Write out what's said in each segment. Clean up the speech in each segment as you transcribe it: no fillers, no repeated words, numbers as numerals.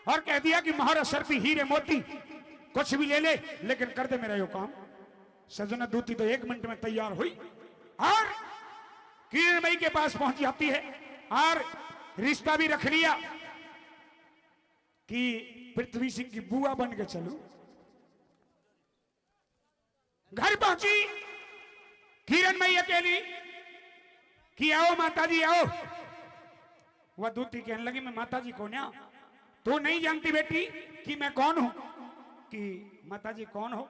और कह दिया कि महाराज शर्फी हीरे मोती कुछ भी ले ले, लेकिन कर दे मेरा यो काम। सजना दूती तो 1 मिनट में तैयार हुई और किरण मई के पास पहुंच जाती है और रिश्ता भी रख लिया कि पृथ्वी सिंह की बुआ बन के चलूं। घर पहुंची किरण मई अकेली कि आओ माता जी आओ। वह दूती कहने लगी मैं माता जी कौन है? तू नहीं जानती बेटी कि मैं कौन हूं? कि माता जी कौन हो?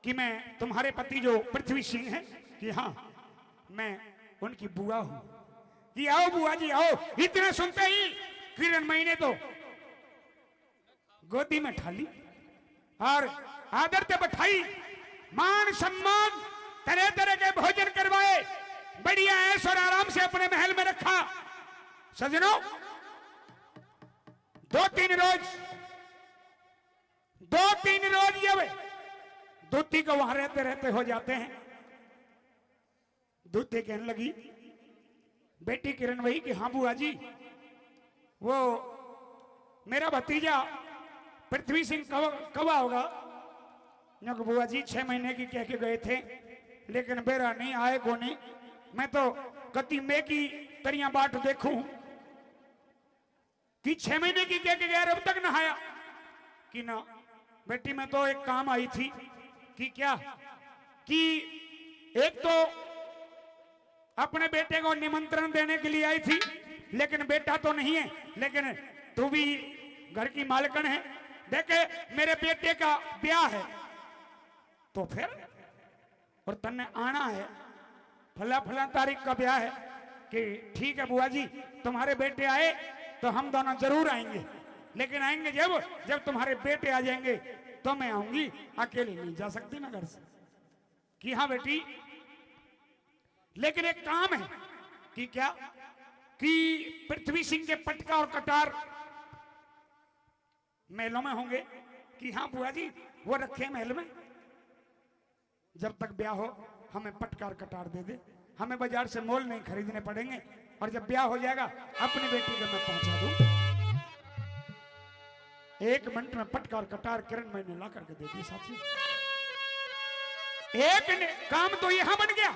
कि मैं तुम्हारे पति जो पृथ्वी सिंह है। कि हाँ मैं उनकी बुआ हूं। कि आओ बुआ जी आओ। इतना सुनते ही किरण मई ने तो गोदी में ठाली और आदर से बैठाई, मान सम्मान तरह तरह के भोजन करवाए, बढ़िया ऐश और आराम से अपने महल में रखा। सजनों 2-3 रोज जब दूती को वहां रहते रहते हो जाते हैं, दूती कहने लगी बेटी किरण वही कि हाँ बुआ जी वो मेरा भतीजा पृथ्वी सिंह कब आओगा? बुआ जी 6 महीने की कह के गए थे, लेकिन बेरा नहीं आए को नहीं। मैं तो कति में की तरिया बाट देखूं कि 6 महीने की कह के गया अब तक न आया। कि ना बेटी मैं तो एक काम आई थी। कि क्या? कि एक तो अपने बेटे को निमंत्रण देने के लिए आई थी, लेकिन बेटा तो नहीं है, लेकिन तू भी घर की मालकन है, देखे मेरे बेटे का ब्याह है तो फिर, और तन्ने आना है, फला फला तारीख का ब्याह है। कि ठीक है बुआ जी तुम्हारे बेटे आए तो हम दोनों जरूर आएंगे, लेकिन आएंगे जब तुम्हारे बेटे आ जाएंगे तो मैं आऊंगी, अकेले नहीं जा सकती ना घर से। कि हाँ बेटी लेकिन एक काम है। कि क्या? कि पृथ्वी सिंह के पटका और कटार महलों में होंगे। कि हाँ बुआ जी वो रखे महल में, जब तक ब्याह हो हमें पटकार कटार दे दे, हमें बाजार से मोल नहीं खरीदने पड़ेंगे, और जब ब्याह हो जाएगा अपनी बेटी को मैं पहुंचा दूं। 1 मिनट में पटकार कटार किरण मैंने ला करके दे दी। साथी एक काम तो यहां बन गया,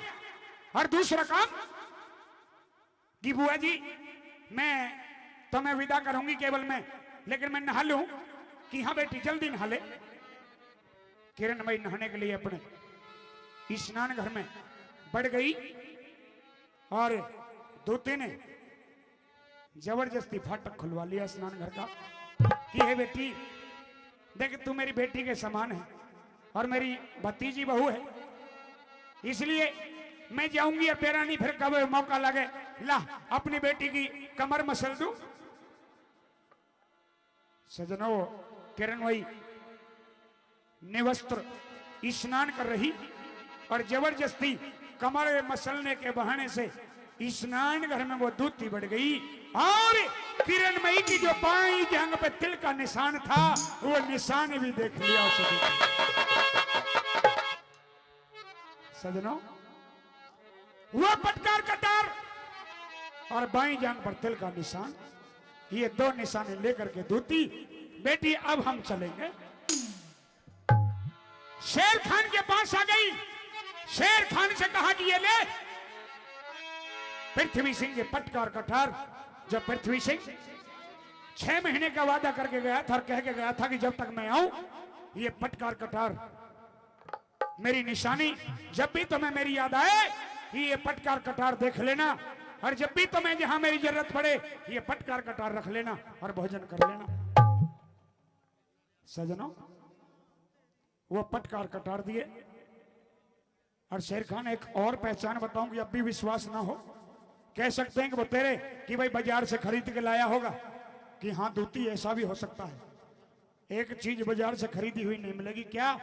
और दूसरा काम कि बुआ जी मैं तुम्हें विदा करूंगी केवल मैं, लेकिन मैं नहा लूं। कि हाँ बेटी जल्दी नहा ले। किरण मई नहाने के लिए अपने स्नान घर में बढ़ गई, और दूती ने जबरदस्ती फाटक खुलवा लिया स्नान घर का। कि हे बेटी देख तू मेरी बेटी के समान है और मेरी भतीजी बहू है, इसलिए मैं जाऊंगी और तेरा नहीं, फिर कब मौका लगे ला अपनी बेटी की कमर मसल दूं। सजनों किरण मई निवस्त्र स्नान कर रही, और जबरदस्ती कमर मसलने के बहाने से स्नान घर में वो दूती बढ़ गई, और किरण मई की जो बाईं जांघ पे तिल का निशान था वो निशान भी देख लिया उसने। सजनों वो पटकार कटार और बाईं जांघ पर तिल का निशान, ये 2 निशाने लेकर के दूती बेटी अब हम चलेंगे। शेर खान के पास आ गई, शेर खान से कहा कि ये ले पृथ्वी सिंह के पटकार कटार। जब पृथ्वी सिंह 6 महीने का वादा करके गया था और कह के गया था कि जब तक मैं आऊं ये पटकार कटार मेरी निशानी, जब भी तुम्हें मेरी याद आए ये पटकार कटार देख लेना, और जब भी तुम्हें जहां मेरी जरूरत पड़े ये पटकार कटार रख लेना और भोजन कर लेना। सजनों वो पटकार कटार दिए, और शेर खान एक और पहचान बताऊंगी, अब भी विश्वास ना हो, कह सकते हैं कि वो तेरे कि भाई बाजार से खरीद के लाया होगा। कि हाँ दूती ऐसा भी हो सकता है, एक चीज बाजार से खरीदी हुई नहीं मिलेगी। क्या?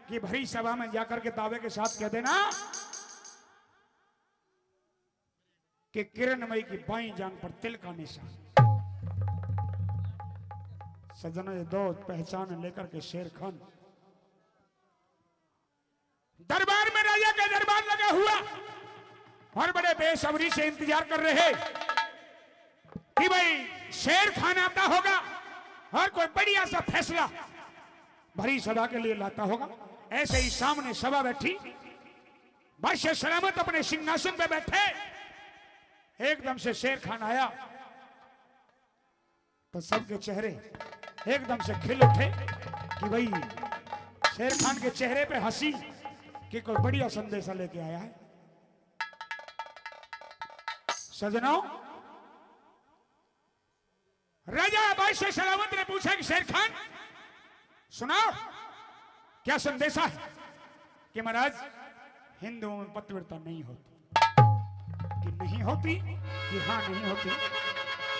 कि भरी सभा में जाकर के दावे के साथ कह देना कि किरण मई की बाईं जांघ पर तिल का निशान। सजनों ये 2 पहचान लेकर के शेर खान दरबार में, राजा का दरबार लगा हुआ, और बड़े बेसब्री से इंतजार कर रहे कि भाई शेर खान आता होगा और कोई बढ़िया सा फैसला भरी सभा के लिए लाता होगा। ऐसे ही सामने सभा बैठी, बादशाह सलामत अपने सिंहासन पे बैठे, एकदम से शेर खान आया तो सबके चेहरे एकदम से खिल उठे कि भाई शेर खान के चेहरे पे हंसी कि कोई बढ़िया संदेशा लेके आया है। सजनों, राजा बादशाह सलामत ने पूछा कि शेर खान सुनाओ क्या संदेशा है? कि महाराज हिंदुओं में पतिव्रता नहीं होती। कि नहीं होती? कि हाँ नहीं होती।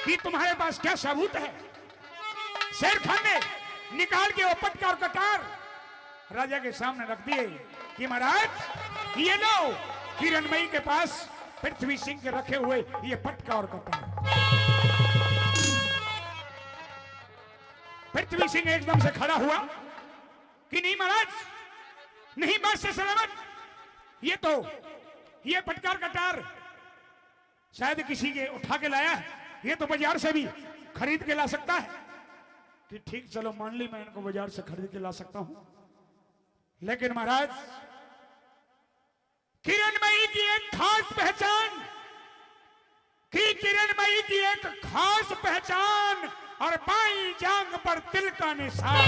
कि तुम्हारे पास क्या सबूत है? शेर खान ने निकाल के वो पटका और कटार राजा के सामने रख दिए कि महाराज ये लो, किरणमयी के पास पृथ्वी सिंह के रखे हुए ये पटका और कटार। पृथ्वी सिंह एकदम से खड़ा हुआ कि नहीं महाराज, नहीं बादशाह सलामत, ये पटकार कटार शायद किसी के उठा के लाया है, ये तो बाजार से भी खरीद के ला सकता है। कि ठीक चलो मान ली, मैं इनको बाजार से खरीद के ला सकता हूं, लेकिन महाराज किरणमयी की एक खास पहचान, किरणमयी की एक खास पहचान और बाईं जांग पर तिल का निशान।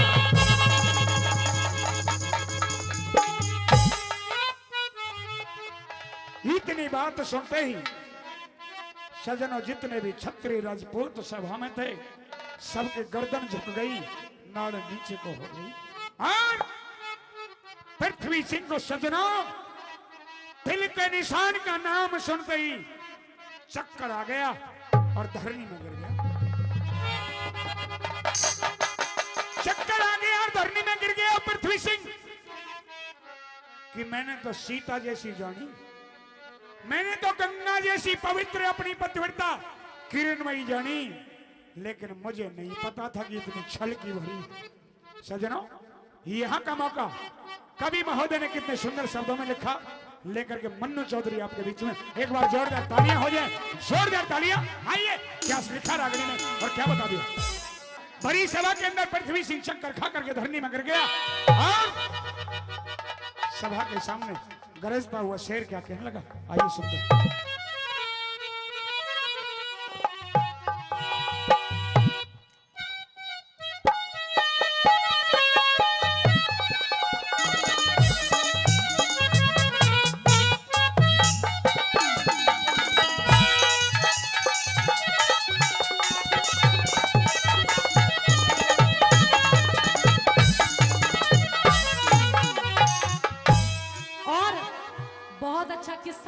इतनी बात सुनते ही सजनों जितने भी क्षत्रिय राजपूत सभा में थे सबके गर्दन झुक गई, नाड़ नीचे को हो गई। और पृथ्वी सिंह को सजनों तिल के निशान का नाम सुनते ही चक्कर आ गया और धरनी में गिर गया। चक्कर आ गया और धरनी में गिर गया पृथ्वी सिंह। कि मैंने तो सीता जैसी जानी, मैंने तो गंगा जैसी पवित्र अपनी पतिव्रता किरणमयी जानी, लेकिन मुझे नहीं पता था कि इतनी छल की भरी। सजनों, यहां का मौका कवि महोदय ने कितने सुंदर शब्दों में लिखा, लेकर के मन्नू चौधरी आपके बीच में एक बार जोरदार तालियां हो जाए, जोरदार तालियां। आइए, क्या लिखा रागनी ने और क्या बता दिया। बड़ी सभा के अंदर पृथ्वी सिंह चक्कर खा करके धरनी में गिर गया और सभा के सामने गरजता हुआ शेर क्या कहने लगा, आइए सुनते हैं।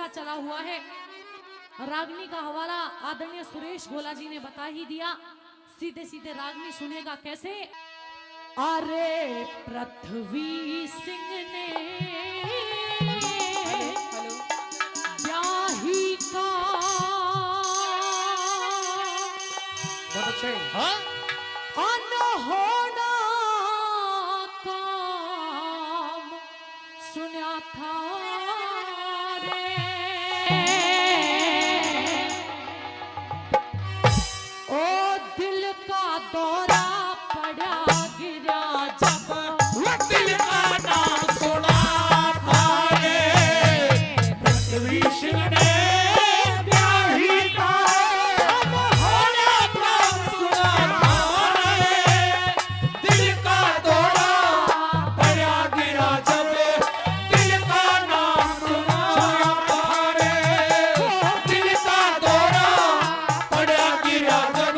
चला हुआ है, रागनी का हवाला आदरणीय सुरेश गोला जी ने बता ही दिया। सीधे सीधे रागनी सुनेगा कैसे। अरे पृथ्वी सिंह ने ब्याही का बहुत अच्छे अनहोना काम सुना था दौरा पड़ा गिरा जब दिल का नाम सुना था रे पृथ्वी सिंह ने ब्याही का अनहोना काम सुना था रे दिल का दौरा पड़ा गिरा जब दिल का नाम सुना था रे दिल का दौरा पड़ा गिरा जब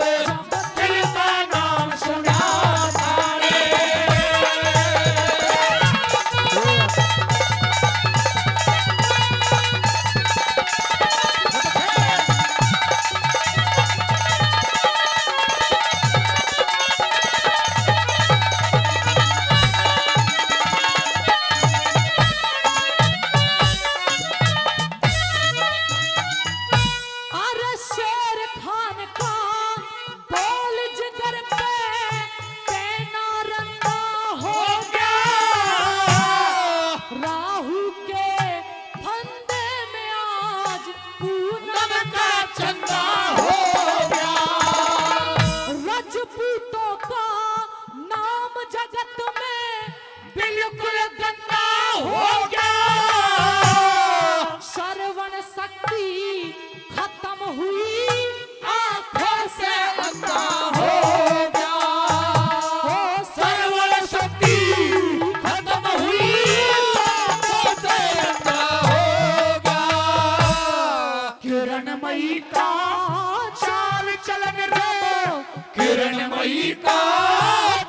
का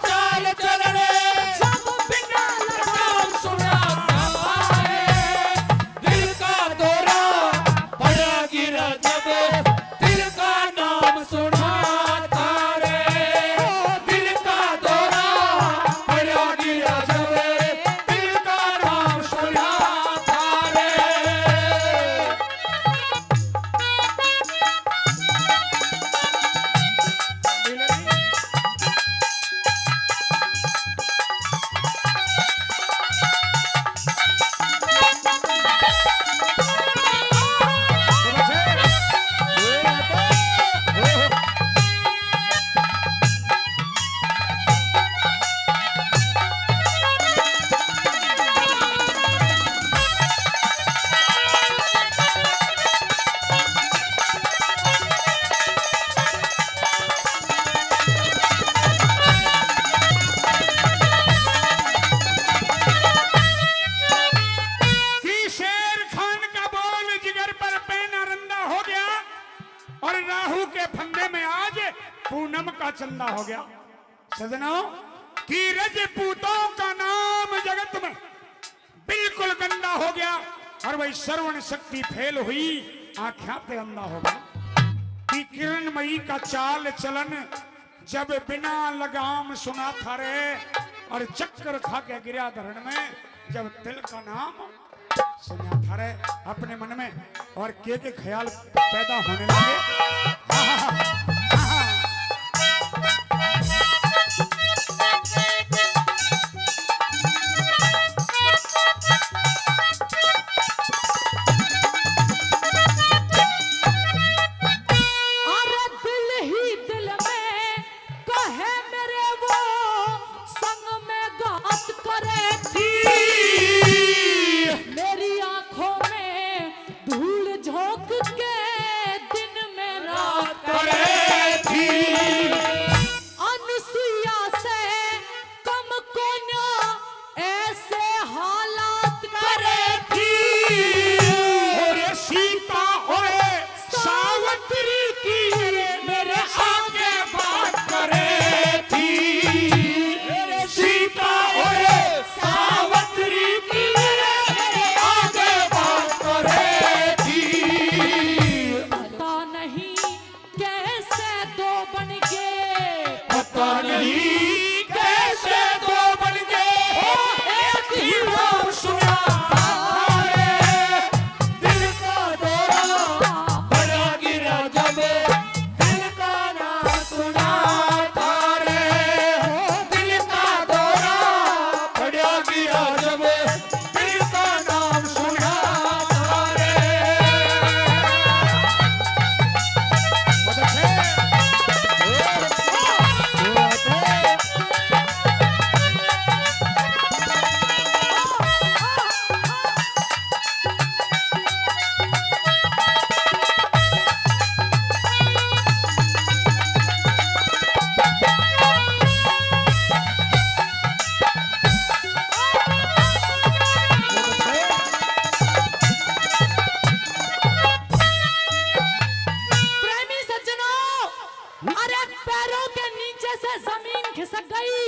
चाल चलन जब बिना नाम सुना थारे दिल का दौरा पड़ा गिरा जब दिल का नाम सुना थारे दिल का दौरा पड़ा गिरा जब दिल का नाम सुना थारे कि शेर खान का बोल जिगर पर पैना रंदा हो गया और राहु के फंदे में आज पूनम का चंदा हो गया। सजनों कि रजपूतों का नाम जगत में बिल्कुल गंदा हो गया और वही श्रवण शक्ति फेल हुई, आंखें पे अंधा हो गया। कि किरणमयी का चाल चलन जब बिना लगाम सुना था रे और चक्कर खा के गिरा धरण में जब दिल का नाम सुना था रे अपने मन में और के ख्याल पैदा होने लगे। अरे दिल ही दिल में कहे मेरे वो संग में घात करे थी मेरी आंखों में धूल झोंक के दिन में रात करे थी अनुसुईया से कम कोन्या ऐसे हालात करे थी और सीता और सावित्री की मेरे आगे बात करे थी मेरे सीता और सावित्री की मेरे आगे बात करे थी पता नहीं कैसे दो बन गए पता नहीं कैसे दो बन गए एक ही नाम सुना थारे दिल का दौरा बड़ा गिरा जब दिल का नाम सुना थारे दिल का दौरा बड़ा गिरा जब दिल का नाम सुना थारे प्रेमी सज्जनों अरे पैरों के नीचे से जमीन खिसक गई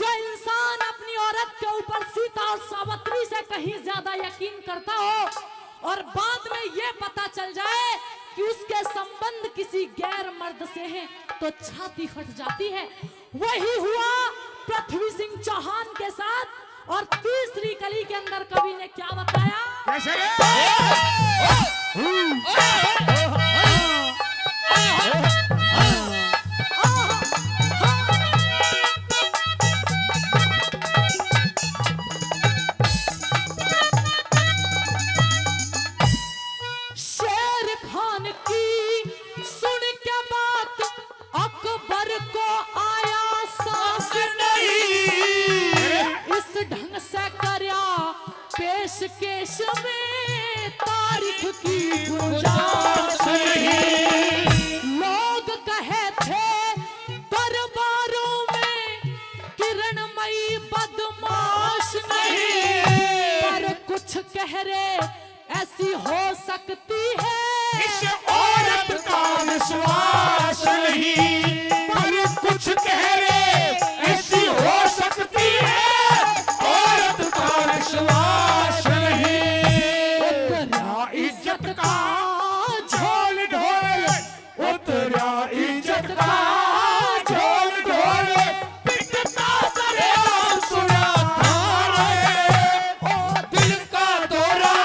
जो इंसान अपनी औरत के ऊपर सीता और सावित्री से कहीं ज्यादा यकीन करता हो और बाद में ये पता चल जाए कि उसके संबंध किसी गैर मर्द से हैं तो छाती फट जाती है। वही हुआ पृथ्वी सिंह चौहान के साथ और तीसरी कली के अंदर कवि ने क्या बताया कैसे रे? शेर खान की सुन के बात अकबर को आया सांस नहीं इस ढंग से करया पेश केश में तारीख की गुंजाइश नहीं लोग कहे थे दरबारों में किरणमयी बदमाश नहीं पर कुछ कह रहे ऐसी हो सकती है इस औरत का विश्वास नहीं पर कुछ कुछ कह रे ऐसी हो सकती है औरत का विश्वास नहीं। उतरा इज्जत का झोल ढोल, उतरा इज्जत का झोल ढोल पिटता सरेआम सुना था रे। ओ दिल का दौरा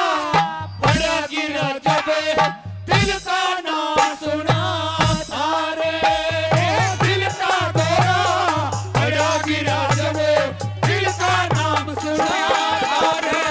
बड़ा गिरा जब दिल का नाम सुना था रे। ओ दिल का दौरा बड़ा गिरा जब दिल का नाम सुना था रे।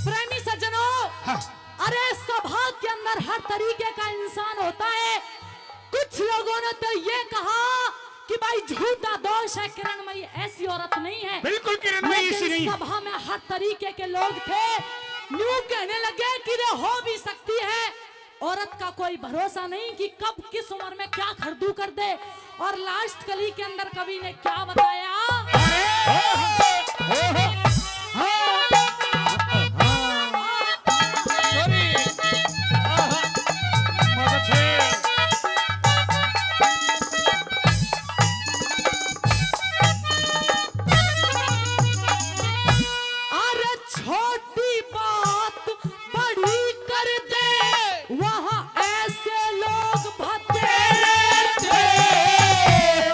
प्रेमी सज्जनों, अरे सभा के अंदर हर तरीके का इंसान होता है। कुछ लोगों ने तो ये कहा कि भाई झूठा दोष है, किरणमयी ऐसी औरत नहीं है। बिल्कुल किरणमयी ऐसी नहीं लेकिन है। सभा में हर तरीके के लोग थे, यूं कहने लगे कि ये हो भी सकती है। औरत का कोई भरोसा नहीं कि कब किस उम्र में क्या खरदू कर दे। और लास्ट कली के अंदर कवि ने क्या बताया, अरे छोटी बात बड़ी कर दे, वहाँ ऐसे लोग भतेरे थे।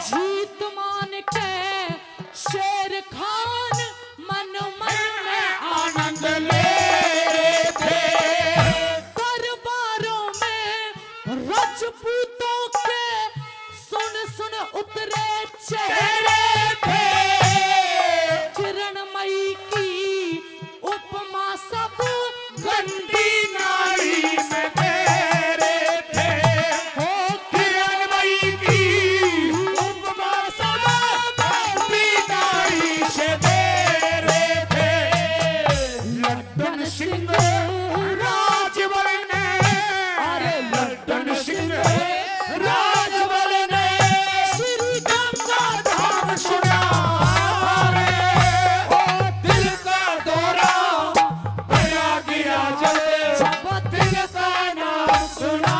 जीत मान के शेर खान मन मन में आनंद ले थे। दरबारों में राजपूतों के सुन सुन उतरे चेहरे थे। किरणमयी की उपमा सब गंदी नारी में तेरे थे। ओ किरणमयी की उपमा सब गंदी नारी से दे रहे थे। लड्डन सिंह राजबल ने, अरे लड्डन सिंह राजबल ने श्री गंगा धाम सुना रे। ओ दिल का दौरा बड़ा गिरा जब दिल का नाम सुना